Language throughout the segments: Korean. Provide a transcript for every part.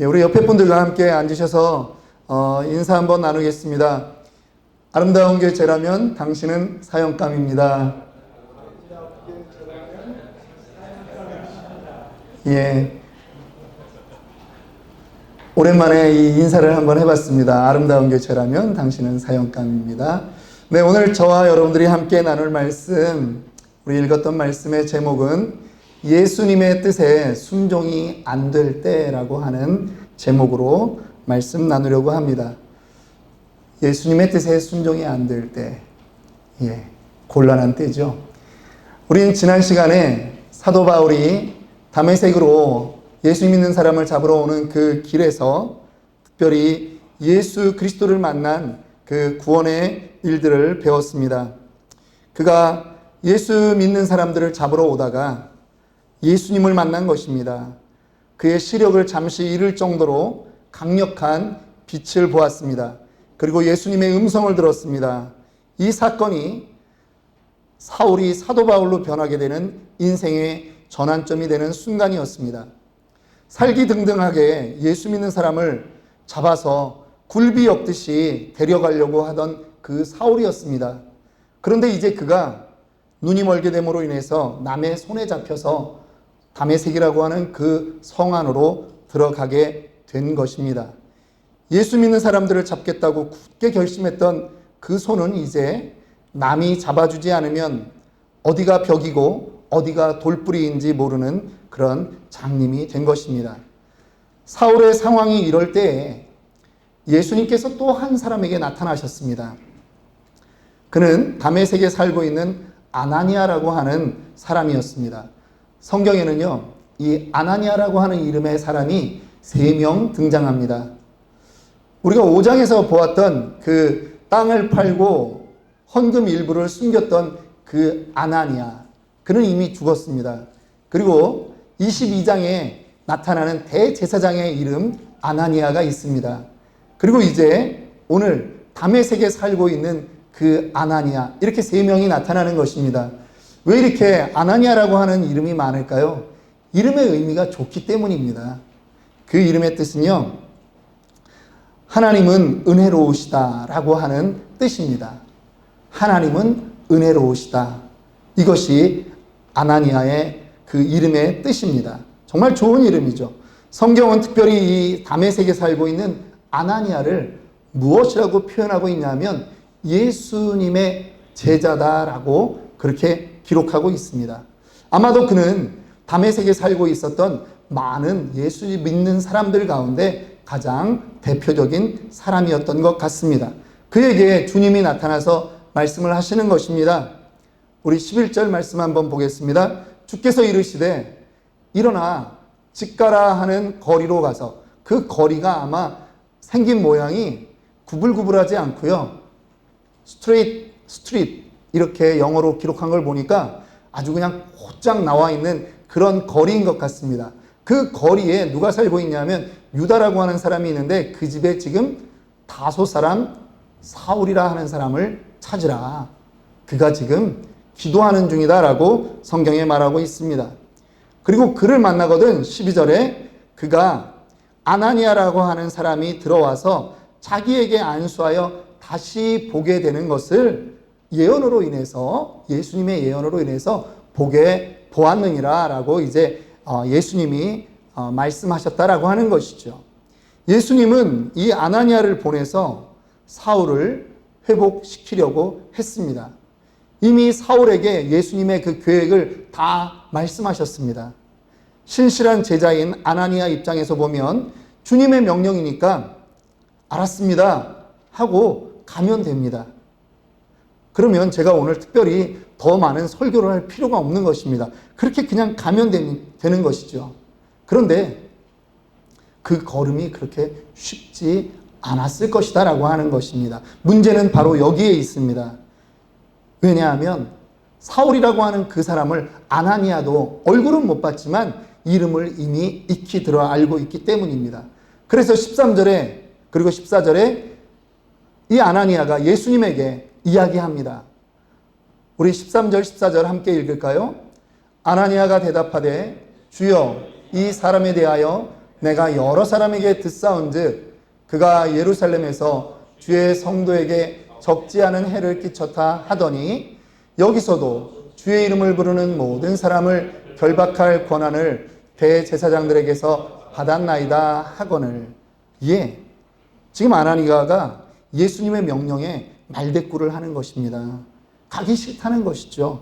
우리 옆에 분들과 함께 앉으셔서 인사 한번 나누겠습니다. 아름다운 교회라면 당신은 사형감입니다. 예, 오랜만에 이 인사를 한번 해봤습니다. 아름다운 교회라면 당신은 사형감입니다. 네, 오늘 저와 여러분들이 함께 나눌 말씀, 우리 읽었던 말씀의 제목은 예수님의 뜻에 순종이 안 될 때라고 하는 제목으로 말씀 나누려고 합니다. 예수님의 뜻에 순종이 안 될 때, 곤란한 때죠. 우린 지난 시간에 사도 바울이 다메섹으로 예수 믿는 사람을 잡으러 오는 그 길에서 특별히 예수 그리스도를 만난 그 구원의 일들을 배웠습니다. 그가 예수 믿는 사람들을 잡으러 오다가 예수님을 만난 것입니다. 그의 시력을 잠시 잃을 정도로 강력한 빛을 보았습니다. 그리고 예수님의 음성을 들었습니다. 이 사건이 사울이 사도 바울로 변하게 되는 인생의 전환점이 되는 순간이었습니다. 살기등등하게 예수 믿는 사람을 잡아서 굴비 엮듯이 데려가려고 하던 그 사울이었습니다. 그런데 이제 그가 눈이 멀게 됨으로 인해서 남의 손에 잡혀서 다메섹이라고 하는 그 성 안으로 들어가게 된 것입니다. 예수 믿는 사람들을 잡겠다고 굳게 결심했던 그 손은 이제 남이 잡아주지 않으면 어디가 벽이고 어디가 돌뿌리인지 모르는 그런 장님이 된 것입니다. 사울의 상황이 이럴 때에 예수님께서 또 한 사람에게 나타나셨습니다. 그는 다메섹에 살고 있는 아나니아라고 하는 사람이었습니다. 성경에는요, 이 아나니아라고 하는 이름의 사람이 3명 등장합니다. 우리가 5장에서 보았던 그 땅을 팔고 헌금 일부를 숨겼던 그 아나니아, 그는 이미 죽었습니다. 그리고 22장에 나타나는 대제사장의 이름 아나니아가 있습니다. 그리고 이제 오늘 다메섹에 살고 있는 그 아나니아, 이렇게 3명이 나타나는 것입니다. 왜 이렇게 아나니아라고 하는 이름이 많을까요? 이름의 의미가 좋기 때문입니다. 그 이름의 뜻은요, 하나님은 은혜로우시다 라고 하는 뜻입니다. 하나님은 은혜로우시다. 이것이 아나니아의 그 이름의 뜻입니다. 정말 좋은 이름이죠. 성경은 특별히 이 다메섹에 살고 있는 아나니아를 무엇이라고 표현하고 있냐면 예수님의 제자다라고 그렇게 기록하고 있습니다. 아마도 그는 다메섹에 살고 있었던 많은 예수 믿는 사람들 가운데 가장 대표적인 사람이었던 것 같습니다. 그에게 주님이 나타나서 말씀을 하시는 것입니다. 우리 11절 말씀 한번 보겠습니다. 주께서 이르시되 일어나 직가라 하는 거리로 가서, 그 거리가 아마 생긴 모양이 구불구불하지 않고요, 스트릿 이렇게 영어로 기록한 걸 보니까 아주 그냥 곧장 나와 있는 그런 거리인 것 같습니다. 그 거리에 누가 살고 있냐면 유다라고 하는 사람이 있는데 그 집에 지금 다소 사람 사울이라 하는 사람을 찾으라. 그가 지금 기도하는 중이다라고 성경에 말하고 있습니다. 그리고 그를 만나거든 12절에 그가 아나니아라고 하는 사람이 들어와서 자기에게 안수하여 다시 보게 되는 것을 예언으로 인해서, 예수님의 예언으로 인해서 보게 보았느니라 라고 이제 예수님이 말씀하셨다라고 하는 것이죠. 예수님은 이 아나니아를 보내서 사울을 회복시키려고 했습니다. 이미 사울에게 예수님의 그 계획을 다 말씀하셨습니다. 신실한 제자인 아나니아 입장에서 보면 주님의 명령이니까 알았습니다 하고 가면 됩니다. 그러면 제가 오늘 특별히 더 많은 설교를 할 필요가 없는 것입니다. 그렇게 그냥 가면 되는 것이죠. 그런데 그 걸음이 그렇게 쉽지 않았을 것이다 라고 하는 것입니다. 문제는 바로 여기에 있습니다. 왜냐하면 사울이라고 하는 그 사람을 아나니아도 얼굴은 못 봤지만 이름을 이미 익히 들어 알고 있기 때문입니다. 그래서 13절에 그리고 14절에 이 아나니아가 예수님에게 이야기합니다. 우리 13절 14절 함께 읽을까요? 아나니아가 대답하되 주여 이 사람에 대하여 내가 여러 사람에게 듣사온즉 그가 예루살렘에서 주의 성도에게 적지 않은 해를 끼쳤다 하더니 여기서도 주의 이름을 부르는 모든 사람을 결박할 권한을 대제사장들에게서 받았나이다 하거늘. 예, 지금 아나니아가 예수님의 명령에 말대꾸를 하는 것입니다. 가기 싫다는 것이죠.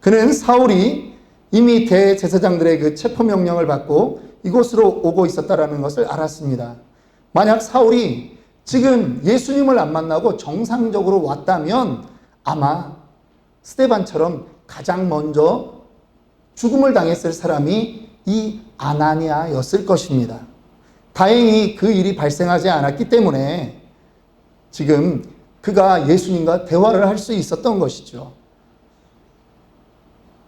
그는 사울이 이미 대제사장들의 그 체포 명령을 받고 이곳으로 오고 있었다라는 것을 알았습니다. 만약 사울이 지금 예수님을 안 만나고 정상적으로 왔다면 아마 스데반처럼 가장 먼저 죽음을 당했을 사람이 이 아나니아였을 것입니다. 다행히 그 일이 발생하지 않았기 때문에 지금 그가 예수님과 대화를 할 수 있었던 것이죠.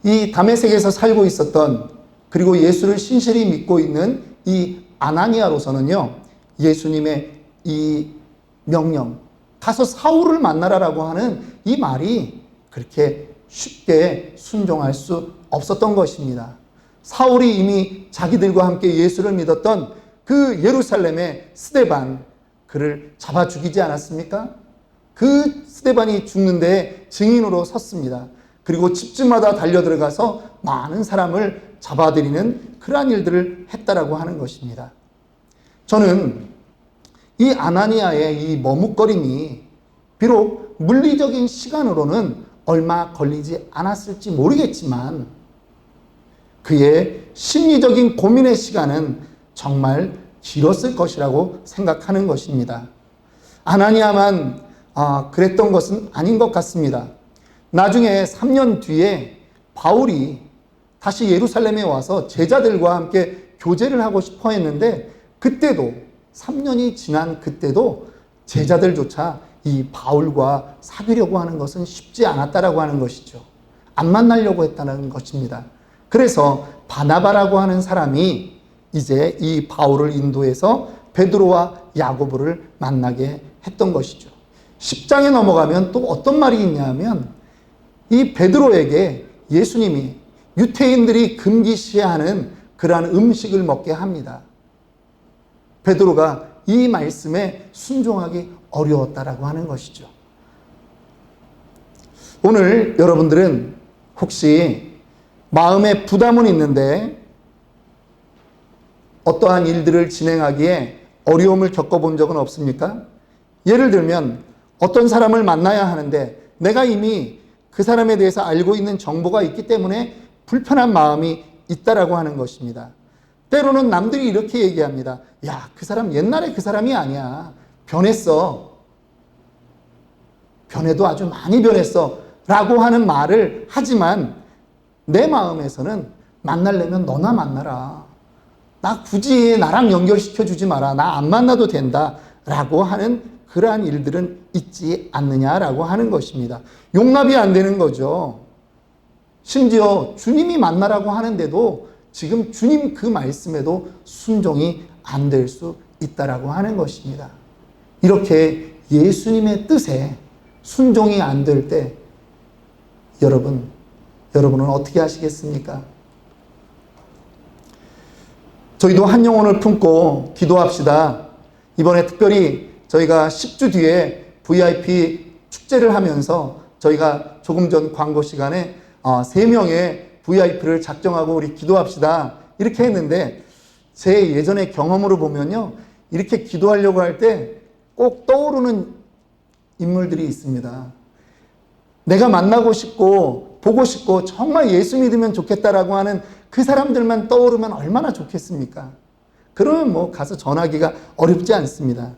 이 다메섹에서 살고 있었던, 그리고 예수를 신실히 믿고 있는 이 아나니아로서는요, 예수님의 이 명령, 가서 사울을 만나라라고 하는 이 말이 그렇게 쉽게 순종할 수 없었던 것입니다. 사울이 이미 자기들과 함께 예수를 믿었던 그 예루살렘의 스데반, 그를 잡아 죽이지 않았습니까? 그 스데반이 죽는데 증인으로 섰습니다. 그리고 집집마다 달려들어가서 많은 사람을 잡아들이는 그러한 일들을 했다라고 하는 것입니다. 저는 이 아나니아의 이 머뭇거림이 비록 물리적인 시간으로는 얼마 걸리지 않았을지 모르겠지만 그의 심리적인 고민의 시간은 정말 길었을 것이라고 생각하는 것입니다. 아나니아만 그랬던 것은 아닌 것 같습니다. 나중에 3년 뒤에 바울이 다시 예루살렘에 와서 제자들과 함께 교제를 하고 싶어 했는데 그때도 3년이 지난 그때도 제자들조차 이 바울과 사귀려고 하는 것은 쉽지 않았다라고 하는 것이죠. 안 만나려고 했다는 것입니다. 그래서 바나바라고 하는 사람이 이제 이 바울을 인도해서 베드로와 야고보를 만나게 했던 것이죠. 10장에 넘어가면 또 어떤 말이 있냐면 이 베드로에게 예수님이 유태인들이 금기시하는 그러한 음식을 먹게 합니다. 베드로가 이 말씀에 순종하기 어려웠다라고 하는 것이죠. 오늘 여러분들은 혹시 마음에 부담은 있는데 어떠한 일들을 진행하기에 어려움을 겪어본 적은 없습니까? 예를 들면 어떤 사람을 만나야 하는데 내가 이미 그 사람에 대해서 알고 있는 정보가 있기 때문에 불편한 마음이 있다라고 하는 것입니다. 때로는 남들이 이렇게 얘기합니다. 야, 그 사람 옛날에 그 사람이 아니야. 변했어. 변해도 아주 많이 변했어. 라고 하는 말을 하지만 내 마음에서는 만나려면 너나 만나라. 나 굳이 나랑 연결시켜 주지 마라. 나 안 만나도 된다. 라고 하는 그러한 일들은 있지 않느냐라고 하는 것입니다. 용납이 안 되는 거죠. 심지어 주님이 만나라고 하는데도 지금 주님 그 말씀에도 순종이 안 될 수 있다라고 하는 것입니다. 이렇게 예수님의 뜻에 순종이 안 될 때 여러분은 어떻게 하시겠습니까? 저희도 한 영혼을 품고 기도합시다. 이번에 특별히 저희가 10주 뒤에 VIP 축제를 하면서 저희가 조금 전 광고 시간에 3명의 VIP를 작정하고 우리 기도합시다. 이렇게 했는데 제 예전의 경험으로 보면요. 이렇게 기도하려고 할 때 꼭 떠오르는 인물들이 있습니다. 내가 만나고 싶고 보고 싶고 정말 예수 믿으면 좋겠다라고 하는 그 사람들만 떠오르면 얼마나 좋겠습니까? 그러면 뭐 가서 전하기가 어렵지 않습니다.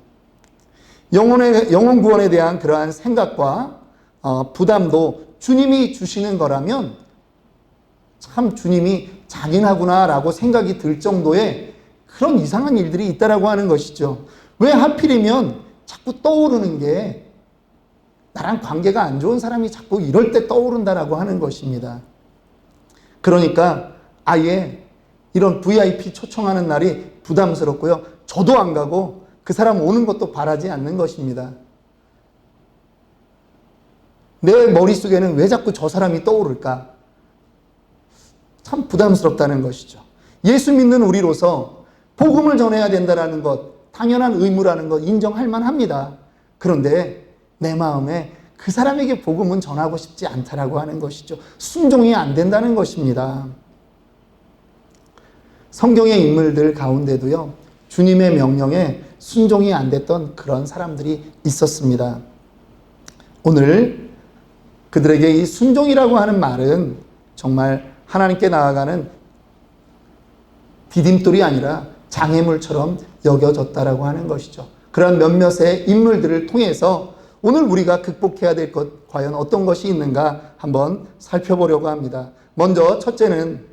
영혼 구원에 대한 그러한 생각과 부담도 주님이 주시는 거라면 참 주님이 잔인하구나라고 생각이 들 정도의 그런 이상한 일들이 있다라고 하는 것이죠. 왜 하필이면 자꾸 떠오르는 게 나랑 관계가 안 좋은 사람이 자꾸 이럴 때 떠오른다라고 하는 것입니다. 그러니까 아예 이런 VIP 초청하는 날이 부담스럽고요. 저도 안 가고 그 사람 오는 것도 바라지 않는 것입니다. 내 머릿속에는 왜 자꾸 저 사람이 떠오를까? 참 부담스럽다는 것이죠. 예수 믿는 우리로서 복음을 전해야 된다는 것, 당연한 의무라는 것 인정할 만합니다. 그런데 내 마음에 그 사람에게 복음은 전하고 싶지 않다라고 하는 것이죠. 순종이 안 된다는 것입니다. 성경의 인물들 가운데도요, 주님의 명령에 순종이 안 됐던 그런 사람들이 있었습니다. 오늘 그들에게 이 순종이라고 하는 말은 정말 하나님께 나아가는 디딤돌이 아니라 장애물처럼 여겨졌다라고 하는 것이죠. 그런 몇몇의 인물들을 통해서 오늘 우리가 극복해야 될 것, 과연 어떤 것이 있는가 한번 살펴보려고 합니다. 먼저 첫째는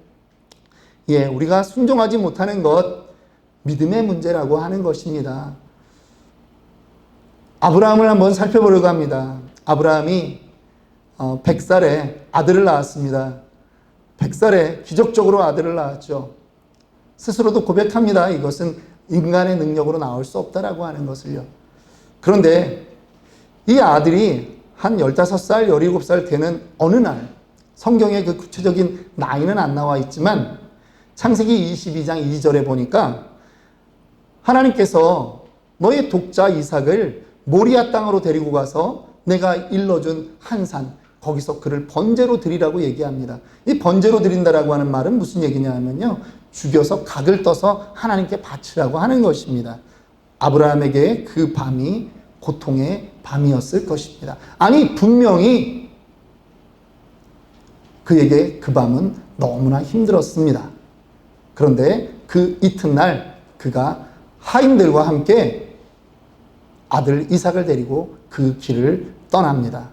우리가 순종하지 못하는 것, 믿음의 문제라고 하는 것입니다. 아브라함을 한번 살펴보려고 합니다. 아브라함이 100살에 아들을 낳았습니다. 100살에 기적적으로 아들을 낳았죠. 스스로도 고백합니다. 이것은 인간의 능력으로 나올 수 없다라고 하는 것을요. 그런데 이 아들이 한 15살, 17살 되는 어느 날, 성경에 그 구체적인 나이는 안 나와 있지만 창세기 22장 2절에 보니까 하나님께서 너의 독자 이삭을 모리아 땅으로 데리고 가서 내가 일러준 한 산, 거기서 그를 번제로 드리라고 얘기합니다. 이 번제로 드린다라고 하는 말은 무슨 얘기냐 하면요, 죽여서 각을 떠서 하나님께 바치라고 하는 것입니다. 아브라함에게 그 밤이 고통의 밤이었을 것입니다. 아니, 분명히 그에게 그 밤은 너무나 힘들었습니다. 그런데 그 이튿날 그가 하인들과 함께 아들 이삭을 데리고 그 길을 떠납니다.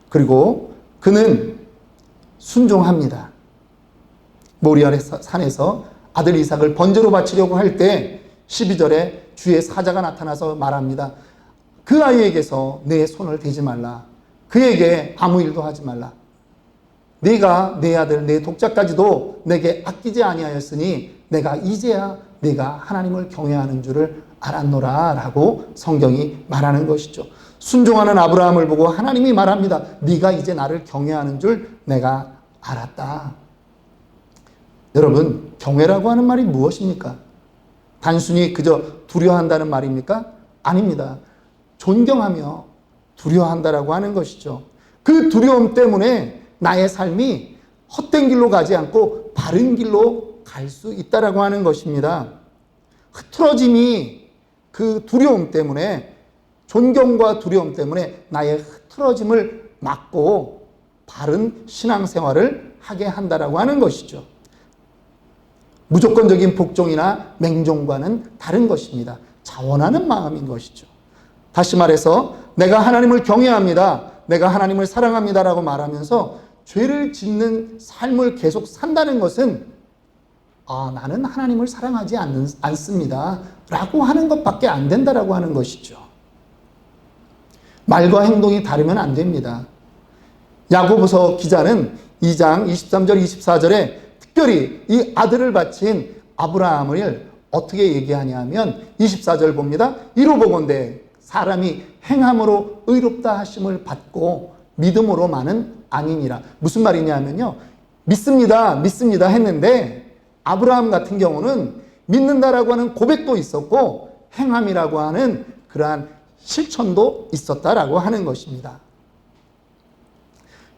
그리고 그는 순종합니다. 모리아 산에서 아들 이삭을 번제로 바치려고 할 때 12절에 주의 사자가 나타나서 말합니다. 그 아이에게서 내 손을 대지 말라. 그에게 아무 일도 하지 말라. 네가 내 아들 내 독자까지도 내게 아끼지 아니하였으니 내가 이제야 네가 하나님을 경외하는 줄을 알았노라 라고 성경이 말하는 것이죠. 순종하는 아브라함을 보고 하나님이 말합니다. 네가 이제 나를 경외하는 줄 내가 알았다. 여러분, 경외라고 하는 말이 무엇입니까? 단순히 그저 두려워한다는 말입니까? 아닙니다. 존경하며 두려워한다라고 하는 것이죠. 그 두려움 때문에 나의 삶이 헛된 길로 가지 않고 바른 길로 갈 수 있다라고 하는 것입니다. 흐트러짐이 그 두려움 때문에, 존경과 두려움 때문에 나의 흐트러짐을 막고 바른 신앙생활을 하게 한다라고 하는 것이죠. 무조건적인 복종이나 맹종과는 다른 것입니다. 자원하는 마음인 것이죠. 다시 말해서 내가 하나님을 경외합니다, 내가 하나님을 사랑합니다라고 말하면서 죄를 짓는 삶을 계속 산다는 것은 나는 하나님을 사랑하지 않습니다 라고 하는 것밖에 안 된다라고 하는 것이죠. 말과 행동이 다르면 안 됩니다. 야고보서 기자는 2장 23절 24절에 특별히 이 아들을 바친 아브라함을 어떻게 얘기하냐면 24절 봅니다. 이로 보건대 사람이 행함으로 의롭다 하심을 받고 믿음으로만은 아니니라. 무슨 말이냐면요, 믿습니다 했는데 아브라함 같은 경우는 믿는다라고 하는 고백도 있었고 행함이라고 하는 그러한 실천도 있었다라고 하는 것입니다.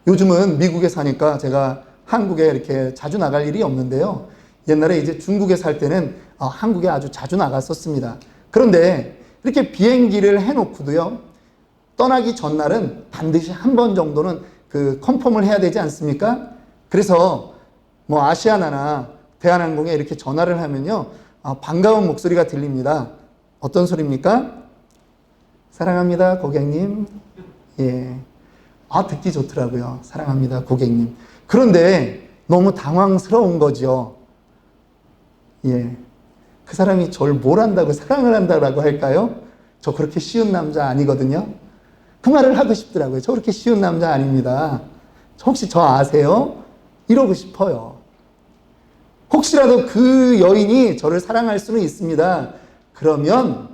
요즘은 미국에 사니까 제가 한국에 이렇게 자주 나갈 일이 없는데요. 옛날에 이제 중국에 살 때는 한국에 아주 자주 나갔었습니다. 그런데 이렇게 비행기를 해놓고도요, 떠나기 전날은 반드시 한 번 정도는 그 컨펌을 해야 되지 않습니까? 그래서 뭐 아시아나나 대한항공에 이렇게 전화를 하면요, 반가운 목소리가 들립니다. 어떤 소리입니까? 사랑합니다, 고객님. 예. 듣기 좋더라고요. 사랑합니다, 고객님. 그런데 너무 당황스러운 거죠. 예. 그 사람이 저를 뭘 한다고 사랑을 한다고 할까요? 저 그렇게 쉬운 남자 아니거든요. 그 말을 하고 싶더라고요. 저 그렇게 쉬운 남자 아닙니다. 혹시 저 아세요? 이러고 싶어요. 혹시라도 그 여인이 저를 사랑할 수는 있습니다. 그러면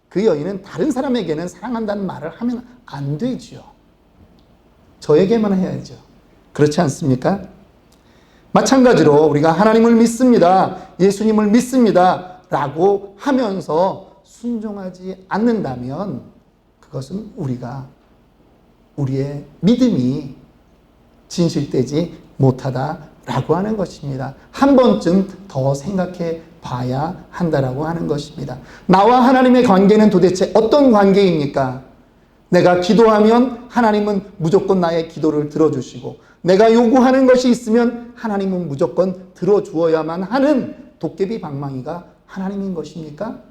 그 여인은 다른 사람에게는 사랑한다는 말을 하면 안 되죠. 저에게만 해야죠. 그렇지 않습니까? 마찬가지로 우리가 하나님을 믿습니다, 예수님을 믿습니다 라고 하면서 순종하지 않는다면 그것은 우리의 믿음이 진실되지 못하다라고 하는 것입니다. 한 번쯤 더 생각해 봐야 한다라고 하는 것입니다. 나와 하나님의 관계는 도대체 어떤 관계입니까? 내가 기도하면 하나님은 무조건 나의 기도를 들어주시고, 내가 요구하는 것이 있으면 하나님은 무조건 들어주어야만 하는 도깨비 방망이가 하나님인 것입니까?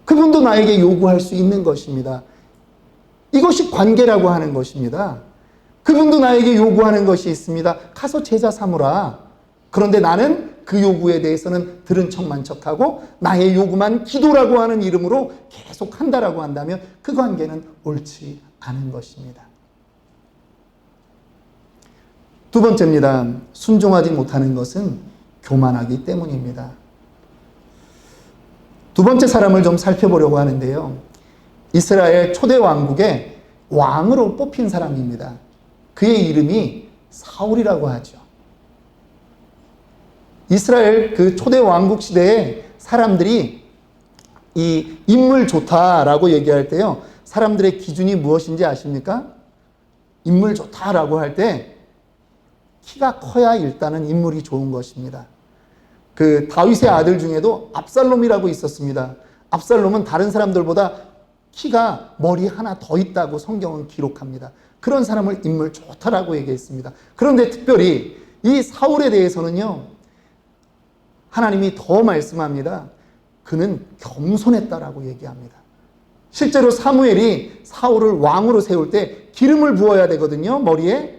그분도 나에게 요구할 수 있는 것입니다. 이것이 관계라고 하는 것입니다. 그분도 나에게 요구하는 것이 있습니다. 가서 제자 삼으라. 그런데 나는 그 요구에 대해서는 들은 척만 척하고 나의 요구만 기도라고 하는 이름으로 계속 한다라고 한다면 그 관계는 옳지 않은 것입니다. 두 번째입니다. 순종하지 못하는 것은 교만하기 때문입니다. 두 번째 사람을 좀 살펴보려고 하는데요. 이스라엘 초대 왕국의 왕으로 뽑힌 사람입니다. 그의 이름이 사울이라고 하죠. 이스라엘 그 초대 왕국 시대에 사람들이 이 인물 좋다라고 얘기할 때요, 사람들의 기준이 무엇인지 아십니까? 인물 좋다라고 할 때 키가 커야 일단은 인물이 좋은 것입니다. 그 다윗의 아들 중에도 압살롬이라고 있었습니다. 압살롬은 다른 사람들보다 키가 머리 하나 더 있다고 성경은 기록합니다. 그런 사람을 인물 좋다라고 얘기했습니다. 그런데 특별히 이 사울에 대해서는요, 하나님이 더 말씀합니다. 그는 겸손했다라고 얘기합니다. 실제로 사무엘이 사울을 왕으로 세울 때 기름을 부어야 되거든요, 머리에.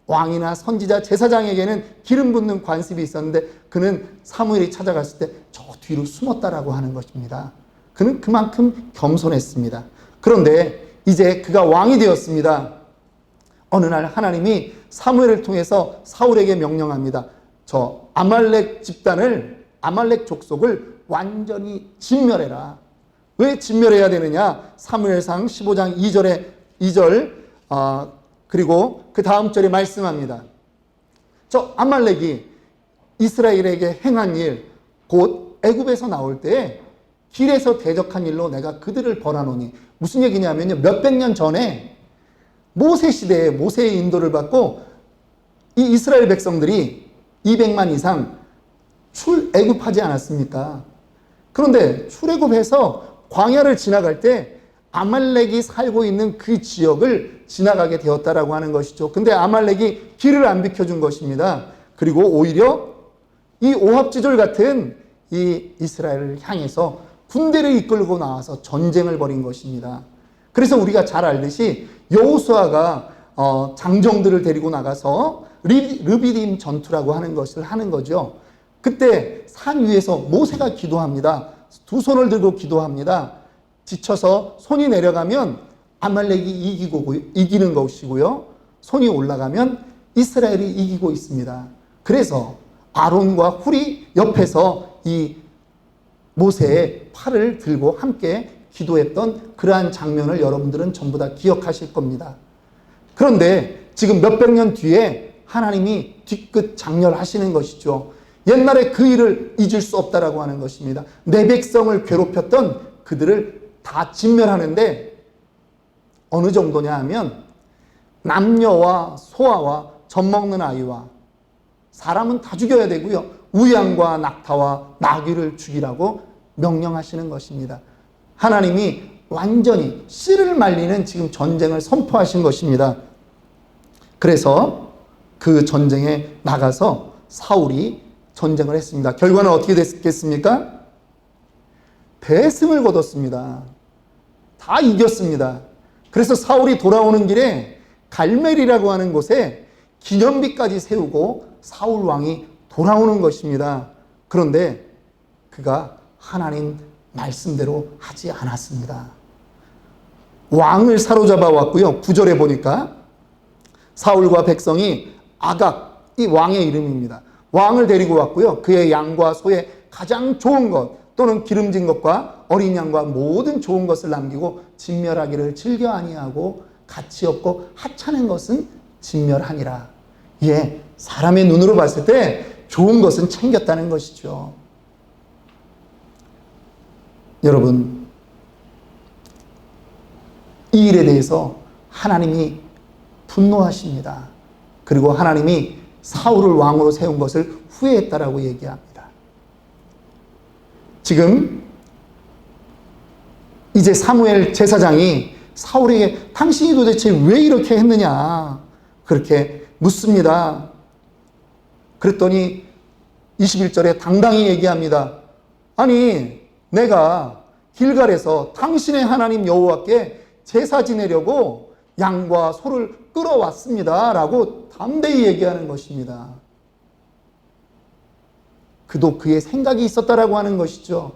왕이나 선지자, 제사장에게는 기름 붓는 관습이 있었는데 그는 사무엘이 찾아갔을 때 저 뒤로 숨었다라고 하는 것입니다. 그는 그만큼 겸손했습니다. 그런데 이제 그가 왕이 되었습니다. 어느 날 하나님이 사무엘을 통해서 사울에게 명령합니다. 저 아말렉 집단을, 아말렉 족속을 완전히 진멸해라. 왜 진멸해야 되느냐? 사무엘상 15장 2절 그리고 그 다음 절에 말씀합니다. 저 아말렉이 이스라엘에게 행한 일, 곧 애굽에서 나올 때 길에서 대적한 일로 내가 그들을 벌하노니, 무슨 얘기냐면요, 몇백 년 전에 모세 시대에 모세의 인도를 받고 이 이스라엘 백성들이 200만 이상 출애굽하지 않았습니까? 그런데 출애굽해서 광야를 지나갈 때 아말렉이 살고 있는 그 지역을 지나가게 되었다라고 하는 것이죠. 근데 아말렉이 길을 안 비켜준 것입니다. 그리고 오히려 이 오합지졸 같은 이 이스라엘을 향해서 군대를 이끌고 나와서 전쟁을 벌인 것입니다. 그래서 우리가 잘 알듯이 여호수아가 장정들을 데리고 나가서 르비딤 전투라고 하는 것을 하는 거죠. 그때 산 위에서 모세가 기도합니다. 두 손을 들고 기도합니다. 지쳐서 손이 내려가면 아말렉이 이기는 것이고요, 손이 올라가면 이스라엘이 이기고 있습니다. 그래서 아론과 훌이 옆에서 이 모세의 팔을 들고 함께 기도했던 그러한 장면을 여러분들은 전부 다 기억하실 겁니다. 그런데 지금 몇백 년 뒤에 하나님이 뒤끝 장렬하시는 것이죠. 옛날에 그 일을 잊을 수 없다라고 하는 것입니다. 내 백성을 괴롭혔던 그들을 다 진멸하는데 어느 정도냐 하면 남녀와 소아와 젖먹는 아이와 사람은 다 죽여야 되고요, 우양과 낙타와 나귀를 죽이라고 명령하시는 것입니다. 하나님이 완전히 씨를 말리는 지금 전쟁을 선포하신 것입니다. 그래서 그 전쟁에 나가서 사울이 전쟁을 했습니다. 결과는 어떻게 됐겠습니까? 대승을 거뒀습니다. 다 이겼습니다. 그래서 사울이 돌아오는 길에 갈멜이라고 하는 곳에 기념비까지 세우고 사울 왕이 돌아오는 것입니다. 그런데 그가 하나님 말씀대로 하지 않았습니다. 왕을 사로잡아 왔고요. 9절에 보니까 사울과 백성이 아각, 이 왕의 이름입니다. 왕을 데리고 왔고요. 그의 양과 소의 가장 좋은 것 또는 기름진 것과 어린 양과 모든 좋은 것을 남기고 진멸하기를 즐겨 아니하고 가치 없고 하찮은 것은 진멸하니라. 예, 사람의 눈으로 봤을 때 좋은 것은 챙겼다는 것이죠. 여러분, 이 일에 대해서 하나님이 분노하십니다. 그리고 하나님이 사울을 왕으로 세운 것을 후회했다라고 얘기합니다. 지금 이제 사무엘 제사장이 사울에게 당신이 도대체 왜 이렇게 했느냐 그렇게 묻습니다. 그랬더니 21절에 당당히 얘기합니다. 아니, 내가 길갈에서 당신의 하나님 여호와께 제사 지내려고 양과 소를 끌어왔습니다 라고 담대히 얘기하는 것입니다. 그도 그의 생각이 있었다라고 하는 것이죠.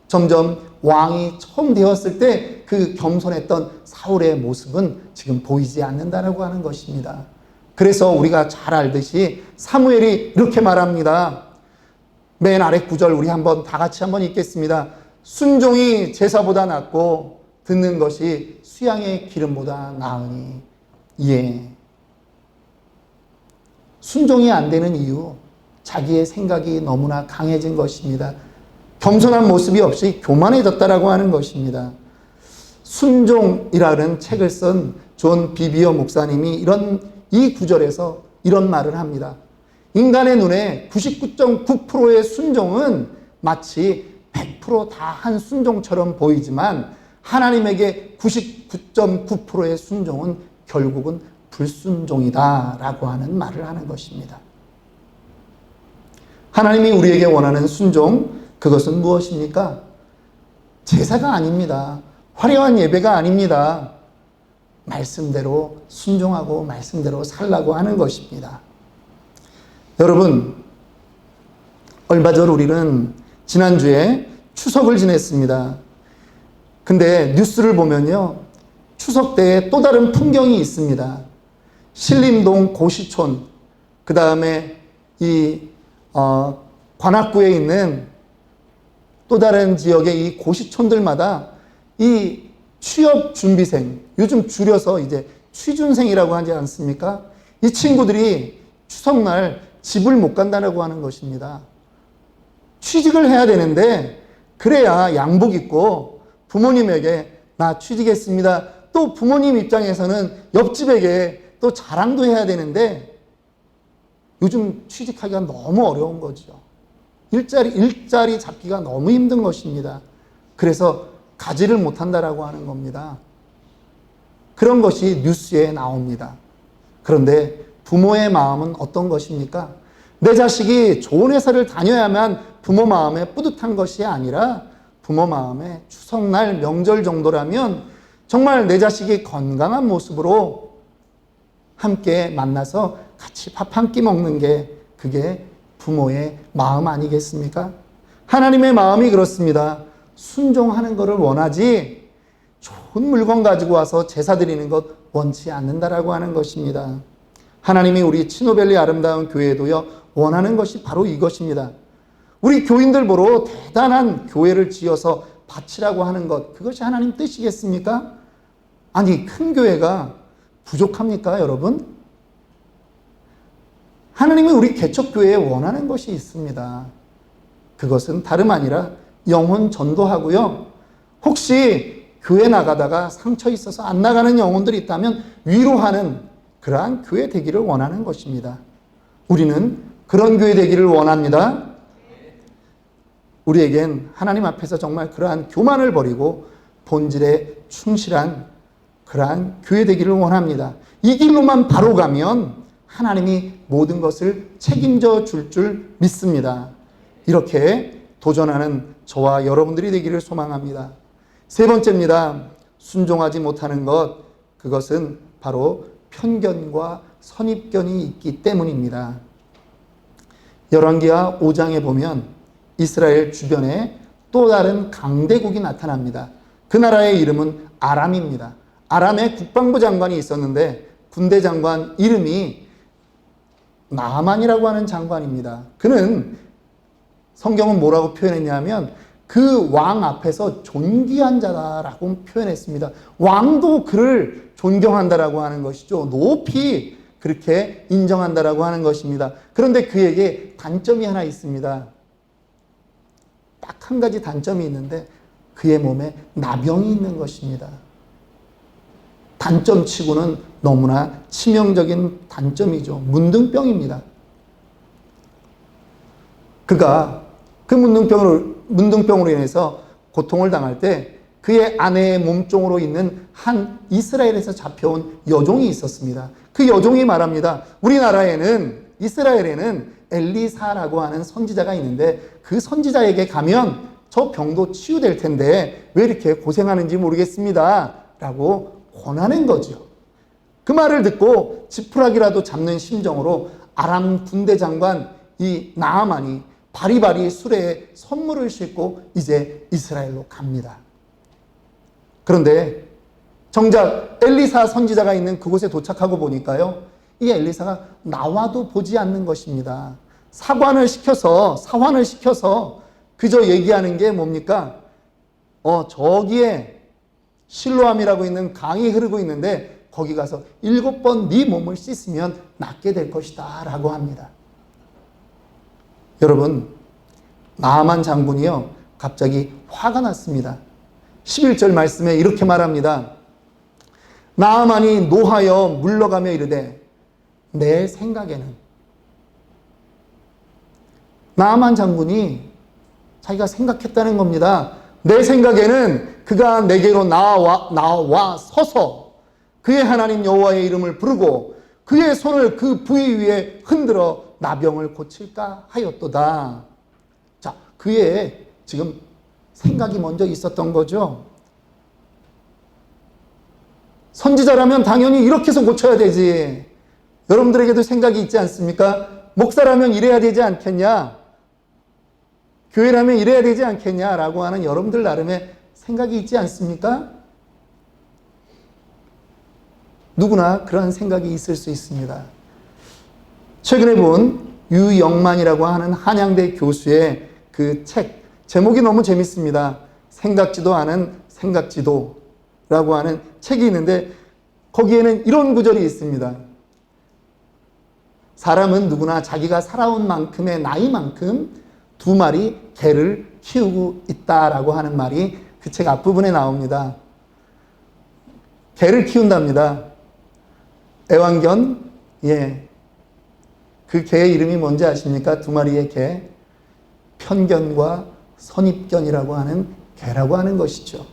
점점 왕이 처음 되었을 때 그 겸손했던 사울의 모습은 지금 보이지 않는다라고 하는 것입니다. 그래서 우리가 잘 알듯이 사무엘이 이렇게 말합니다. 맨 아래 구절 우리 다 같이 한번 읽겠습니다. 순종이 제사보다 낫고 듣는 것이 수양의 기름보다 나으니. 예. 순종이 안 되는 이유, 자기의 생각이 너무나 강해진 것입니다. 겸손한 모습이 없이 교만해졌다라고 하는 것입니다. 순종이라는 책을 쓴 존 비비어 목사님이 이 구절에서 이런 말을 합니다. 인간의 눈에 99.9%의 순종은 마치 100% 다 한 순종처럼 보이지만 하나님에게 99.9%의 순종은 결국은 불순종이다라고 하는 말을 하는 것입니다. 하나님이 우리에게 원하는 순종, 그것은 무엇입니까? 제사가 아닙니다. 화려한 예배가 아닙니다. 말씀대로 순종하고 말씀대로 살라고 하는 것입니다. 여러분, 얼마 전 우리는 지난주에 추석을 지냈습니다. 근데 뉴스를 보면요, 추석 때에 또 다른 풍경이 있습니다. 신림동 고시촌, 그 다음에 관악구에 있는 또 다른 지역의 이 고시촌들마다 이 취업 준비생, 요즘 줄여서 이제 취준생이라고 하지 않습니까? 이 친구들이 추석날 집을 못 간다고 하는 것입니다. 취직을 해야 되는데 그래야 양복 입고 부모님에게 나 취직했습니다. 또 부모님 입장에서는 옆집에게 또 자랑도 해야 되는데 요즘 취직하기가 너무 어려운 거죠. 일자리 잡기가 너무 힘든 것입니다. 그래서 가지를 못한다라고 하는 겁니다. 그런 것이 뉴스에 나옵니다. 그런데 부모의 마음은 어떤 것입니까? 내 자식이 좋은 회사를 다녀야만 부모 마음에 뿌듯한 것이 아니라 부모 마음에 추석날 명절 정도라면 정말 내 자식이 건강한 모습으로 함께 만나서 같이 밥 한 끼 먹는 게 그게 부모의 마음 아니겠습니까? 하나님의 마음이 그렇습니다. 순종하는 것을 원하지 좋은 물건 가지고 와서 제사 드리는 것 원치 않는다라고 하는 것입니다. 하나님이 우리 치노밸리 아름다운 교회도요 원하는 것이 바로 이것입니다. 우리 교인들 보러 대단한 교회를 지어서 바치라고 하는 것, 그것이 하나님 뜻이겠습니까? 아니, 큰 교회가 부족합니까, 여러분? 하나님은 우리 개척교회에 원하는 것이 있습니다. 그것은 다름 아니라 영혼 전도하고요. 혹시 교회 나가다가 상처 있어서 안 나가는 영혼들이 있다면 위로하는 그러한 교회 되기를 원하는 것입니다. 우리는 그런 교회 되기를 원합니다. 우리에겐 하나님 앞에서 정말 그러한 교만을 버리고 본질에 충실한 그러한 교회 되기를 원합니다. 이 길로만 바로 가면 하나님이 모든 것을 책임져 줄 믿습니다. 이렇게 도전하는 저와 여러분들이 되기를 소망합니다. 세 번째입니다. 순종하지 못하는 것, 그것은 바로 편견과 선입견이 있기 때문입니다. 열왕기하 5장에 보면 이스라엘 주변에 또 다른 강대국이 나타납니다. 그 나라의 이름은 아람입니다. 아람에 국방부 장관이 있었는데 군대 장관 이름이 나만이라고 하는 장관입니다. 그는 성경은 뭐라고 표현했냐면 그 왕 앞에서 존귀한 자다라고 표현했습니다. 왕도 그를 존경한다라고 하는 것이죠. 높이 그렇게 인정한다라고 하는 것입니다. 그런데 그에게 단점이 하나 있습니다. 딱 한 가지 단점이 있는데 그의 몸에 나병이 있는 것입니다. 단점치고는 너무나 치명적인 단점이죠. 문둥병입니다. 그가 그 문둥병으로 인해서 고통을 당할 때 그의 아내의 몸종으로 있는 한 이스라엘에서 잡혀온 여종이 있었습니다. 그 여종이 말합니다. 우리나라에는, 이스라엘에는 엘리사라고 하는 선지자가 있는데 그 선지자에게 가면 저 병도 치유될 텐데 왜 이렇게 고생하는지 모르겠습니다 라고 권하는 거죠. 그 말을 듣고 지푸라기라도 잡는 심정으로 아람 군대 장관 이 나아만이 바리바리 수레에 선물을 싣고 이제 이스라엘로 갑니다. 그런데 정작 엘리사 선지자가 있는 그곳에 도착하고 보니까요, 이 엘리사가 나와도 보지 않는 것입니다. 사환을 시켜서 그저 얘기하는 게 뭡니까? 저기에 실로암이라고 있는 강이 흐르고 있는데 거기 가서 7번 네 몸을 씻으면 낫게 될 것이다 라고 합니다. 여러분, 나아만 장군이요 갑자기 화가 났습니다. 11절 말씀에 이렇게 말합니다. 나아만이 노하여 물러가며 이르되 내 생각에는, 나아만 장군이 자기가 생각했다는 겁니다. 내 생각에는 그가 내게로 나와 서서 그의 하나님 여호와의 이름을 부르고 그의 손을 그 부위 위에 흔들어 나병을 고칠까 하였도다. 자, 그의 지금 생각이 먼저 있었던 거죠. 선지자라면 당연히 이렇게 해서 고쳐야 되지. 여러분들에게도 생각이 있지 않습니까? 목사라면 이래야 되지 않겠냐? 교회라면 이래야 되지 않겠냐? 라고 하는 여러분들 나름의 생각이 있지 않습니까? 누구나 그런 생각이 있을 수 있습니다. 최근에 본 유영만이라고 하는 한양대 교수의 그 책, 제목이 너무 재밌습니다. 생각지도 않은 생각지도라고 하는 책이 있는데 거기에는 이런 구절이 있습니다. 사람은 누구나 자기가 살아온 만큼의 나이만큼 2마리 개를 키우고 있다라고 하는 말이 그 책 앞부분에 나옵니다. 개를 키운답니다. 애완견, 그 개의 이름이 뭔지 아십니까? 2마리의 개. 편견과 선입견이라고 하는 개라고 하는 것이죠.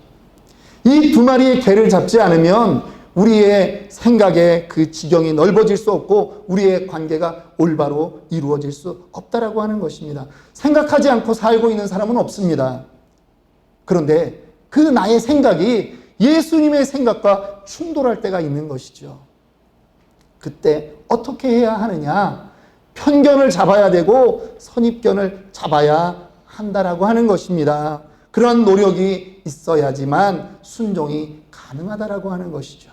이 2마리의 개를 잡지 않으면 우리의 생각의 그 지경이 넓어질 수 없고 우리의 관계가 올바로 이루어질 수 없다라고 하는 것입니다. 생각하지 않고 살고 있는 사람은 없습니다. 그런데 그 나의 생각이 예수님의 생각과 충돌할 때가 있는 것이죠. 그때 어떻게 해야 하느냐? 편견을 잡아야 되고 선입견을 잡아야 한다라고 하는 것입니다. 그런 노력이 있어야지만 순종이 가능하다라고 하는 것이죠.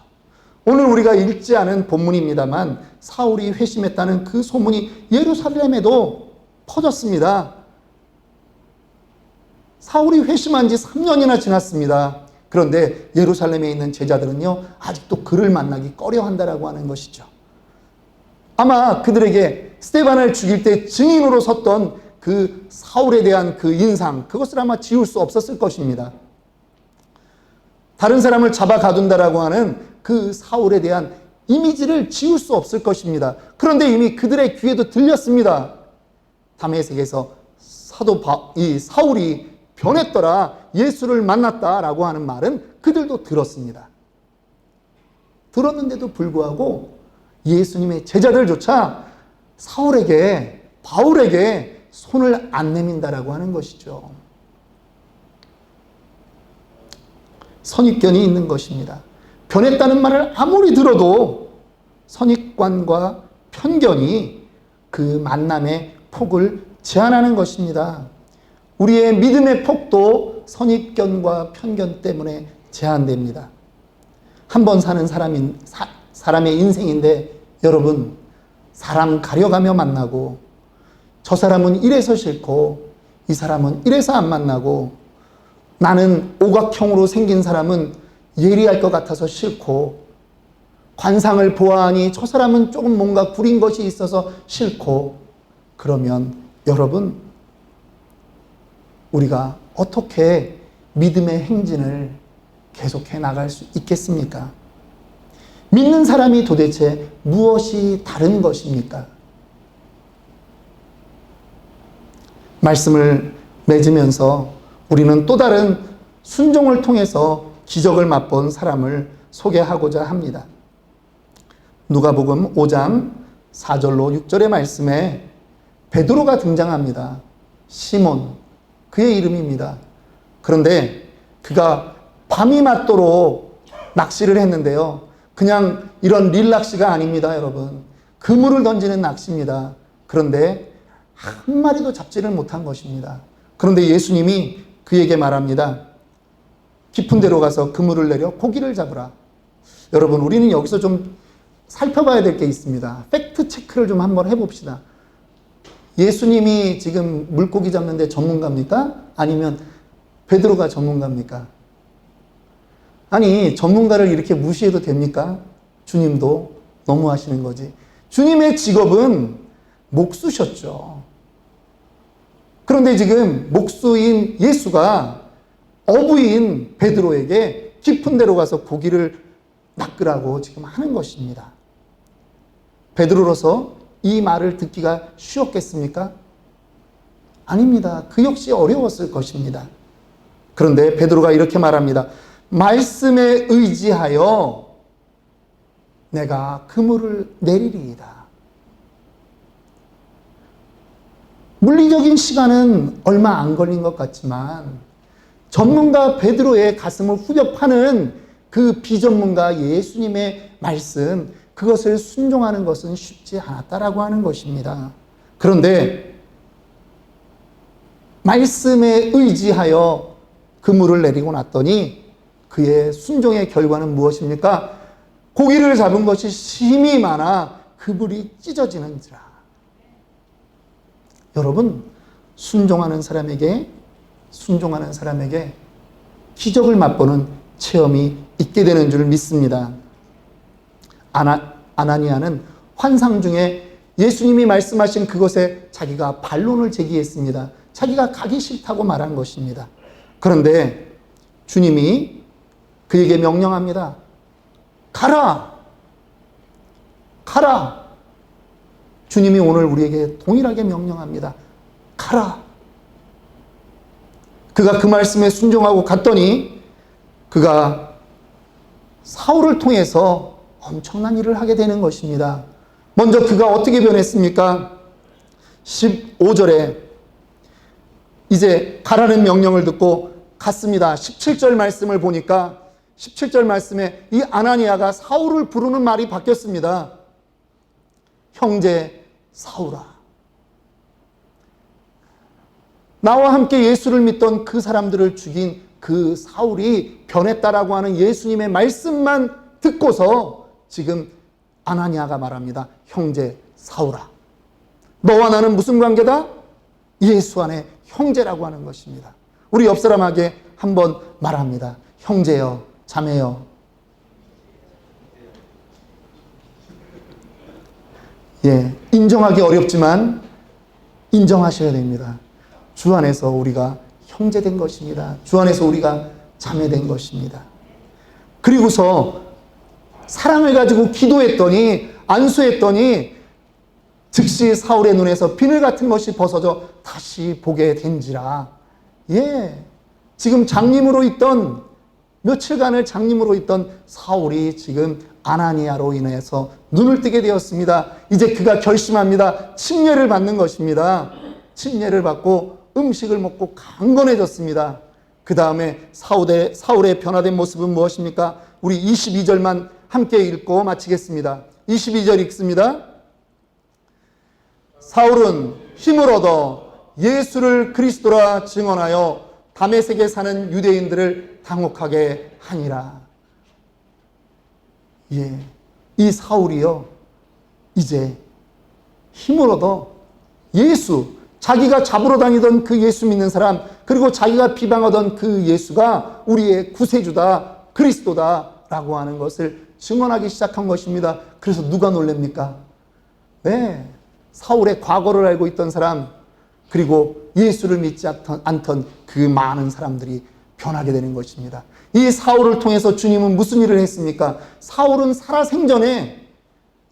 오늘 우리가 읽지 않은 본문입니다만 사울이 회심했다는 그 소문이 예루살렘에도 퍼졌습니다. 사울이 회심한 지 3년이나 지났습니다. 그런데 예루살렘에 있는 제자들은요 아직도 그를 만나기 꺼려한다라고 하는 것이죠. 아마 그들에게 스데반을 죽일 때 증인으로 섰던 그 사울에 대한 그 인상, 그것을 아마 지울 수 없었을 것입니다. 다른 사람을 잡아 가둔다라고 하는 그 사울에 대한 이미지를 지울 수 없을 것입니다. 그런데 이미 그들의 귀에도 들렸습니다. 다메섹에서 이 사울이 변했더라, 예수를 만났다라고 하는 말은 그들도 들었습니다. 들었는데도 불구하고 예수님의 제자들조차 사울에게, 바울에게 손을 안 내민다라고 하는 것이죠. 선입견이 있는 것입니다. 변했다는 말을 아무리 들어도 선입관과 편견이 그 만남의 폭을 제한하는 것입니다. 우리의 믿음의 폭도 선입견과 편견 때문에 제한됩니다. 한 번 사는 사람의 인생인데 여러분, 사람 가려가며 만나고 저 사람은 이래서 싫고 이 사람은 이래서 안 만나고 나는 오각형으로 생긴 사람은 예리할 것 같아서 싫고, 관상을 보아하니 저 사람은 조금 뭔가 구린 것이 있어서 싫고, 그러면 여러분, 우리가 어떻게 믿음의 행진을 계속해 나갈 수 있겠습니까? 믿는 사람이 도대체 무엇이 다른 것입니까? 말씀을 맺으면서 우리는 또 다른 순종을 통해서 기적을 맛본 사람을 소개하고자 합니다. 누가복음 5장 4절로 6절의 말씀에 베드로가 등장합니다. 시몬, 그의 이름입니다. 그런데 그가 밤이 맞도록 낚시를 했는데요. 그냥 이런 릴낚시가 아닙니다, 여러분. 그물을 던지는 낚시입니다. 그런데 한 마리도 잡지를 못한 것입니다. 그런데 예수님이 그에게 말합니다. 깊은 데로 가서 그물을 내려 고기를 잡으라. 여러분, 우리는 여기서 좀 살펴봐야 될 게 있습니다. 팩트 체크를 좀 한번 해봅시다. 예수님이 지금 물고기 잡는데 전문가입니까? 아니면 베드로가 전문가입니까? 아니, 전문가를 이렇게 무시해도 됩니까? 주님도 너무하시는 거지. 주님의 직업은 목수셨죠. 그런데 지금 목수인 예수가 어부인 베드로에게 깊은 데로 가서 고기를 낚으라고 지금 하는 것입니다. 베드로로서 이 말을 듣기가 쉬웠겠습니까? 아닙니다. 그 역시 어려웠을 것입니다. 그런데 베드로가 이렇게 말합니다. 말씀에 의지하여 내가 그물을 내리리이다. 물리적인 시간은 얼마 안 걸린 것 같지만 전문가 베드로의 가슴을 후벼 파는 그 비전문가 예수님의 말씀, 그것을 순종하는 것은 쉽지 않았다라고 하는 것입니다. 그런데 말씀에 의지하여 그물을 내리고 났더니 그의 순종의 결과는 무엇입니까? 고기를 잡은 것이 힘이 많아 그물이 찢어지는지라. 여러분, 순종하는 사람에게 기적을 맛보는 체험이 있게 되는 줄 믿습니다. 아나니아는 환상 중에 예수님이 말씀하신 그것에 자기가 반론을 제기했습니다. 자기가 가기 싫다고 말한 것입니다. 그런데 주님이 그에게 명령합니다. 가라! 가라! 주님이 오늘 우리에게 동일하게 명령합니다. 가라! 그가 그 말씀에 순종하고 갔더니 그가 사울을 통해서 엄청난 일을 하게 되는 것입니다. 먼저 그가 어떻게 변했습니까? 15절에 이제 가라는 명령을 듣고 갔습니다. 17절 말씀을 보니까 17절 말씀에 이 아나니아가 사울을 부르는 말이 바뀌었습니다. 형제 사울아. 나와 함께 예수를 믿던 그 사람들을 죽인 그 사울이 변했다라고 하는 예수님의 말씀만 듣고서 지금 아나니아가 말합니다. 형제 사울아. 너와 나는 무슨 관계다? 예수 안에 형제라고 하는 것입니다. 우리 옆 사람에게 한번 말합니다. 형제여, 자매여. 예, 인정하기 어렵지만 인정하셔야 됩니다. 주 안에서 우리가 형제된 것입니다. 주 안에서 우리가 자매된 것입니다. 그리고서 사랑을 가지고 기도했더니, 안수했더니 즉시 사울의 눈에서 비늘 같은 것이 벗어져 다시 보게 된지라. 예, 지금 장님으로 있던, 며칠간을 장님으로 있던 사울이 지금 아나니아로 인해서 눈을 뜨게 되었습니다. 이제 그가 결심합니다. 침례를 받는 것입니다. 침례를 받고 음식을 먹고 강건해졌습니다. 그 다음에 사울의 변화된 모습은 무엇입니까? 우리 22절만 함께 읽고 마치겠습니다. 22절 읽습니다. 사울은 힘을 얻어 예수를 그리스도라 증언하여 다메섹에 사는 유대인들을 당혹하게 하니라. 예, 이 사울이요, 이제 힘을 얻어 예수, 자기가 잡으러 다니던 그 예수 믿는 사람, 그리고 자기가 비방하던 그 예수가 우리의 구세주다, 그리스도다라고 하는 것을 증언하기 시작한 것입니다. 그래서 누가 놀랍니까? 네, 사울의 과거를 알고 있던 사람, 그리고 예수를 믿지 않던 그 많은 사람들이 변하게 되는 것입니다. 이 사울을 통해서 주님은 무슨 일을 했습니까? 사울은 살아생전에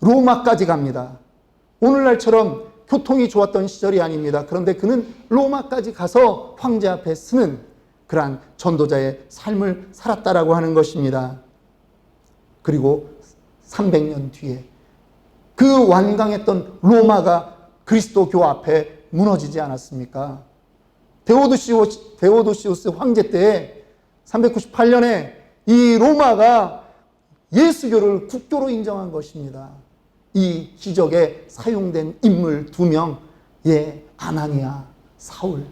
로마까지 갑니다. 오늘날처럼 교통이 좋았던 시절이 아닙니다. 그런데 그는 로마까지 가서 황제 앞에 서는 그러한 전도자의 삶을 살았다라고 하는 것입니다. 그리고 300년 뒤에 그 완강했던 로마가 그리스도교 앞에 무너지지 않았습니까? 데오도시우스 황제 때에 398년에 이 로마가 예수교를 국교로 인정한 것입니다. 이 기적에 사용된 인물 2명, 아나니아, 사울.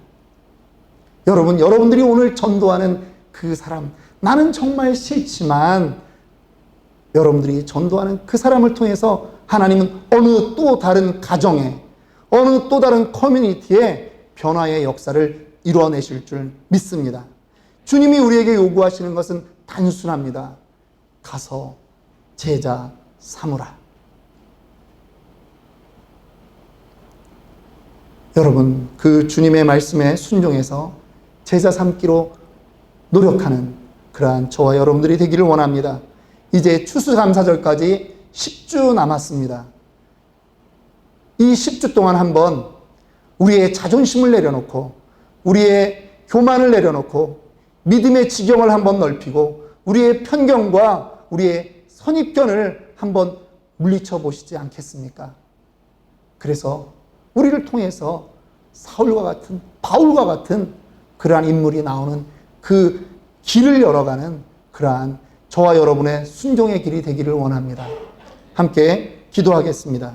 여러분들이 오늘 전도하는 그 사람, 나는 정말 싫지만 여러분들이 전도하는 그 사람을 통해서 하나님은 어느 또 다른 가정에, 어느 또 다른 커뮤니티에 변화의 역사를 이루어내실 줄 믿습니다. 주님이 우리에게 요구하시는 것은 단순합니다. 가서 제자 삼으라. 여러분, 그 주님의 말씀에 순종해서 제자 삼기로 노력하는 그러한 저와 여러분들이 되기를 원합니다. 이제 추수감사절까지 10주 남았습니다. 이 10주 동안 한번 우리의 자존심을 내려놓고, 우리의 교만을 내려놓고, 믿음의 지경을 한번 넓히고, 우리의 편견과 우리의 선입견을 한번 물리쳐 보시지 않겠습니까? 그래서 우리를 통해서 사울과 같은, 바울과 같은 그러한 인물이 나오는 그 길을 열어가는 그러한 저와 여러분의 순종의 길이 되기를 원합니다. 함께 기도하겠습니다.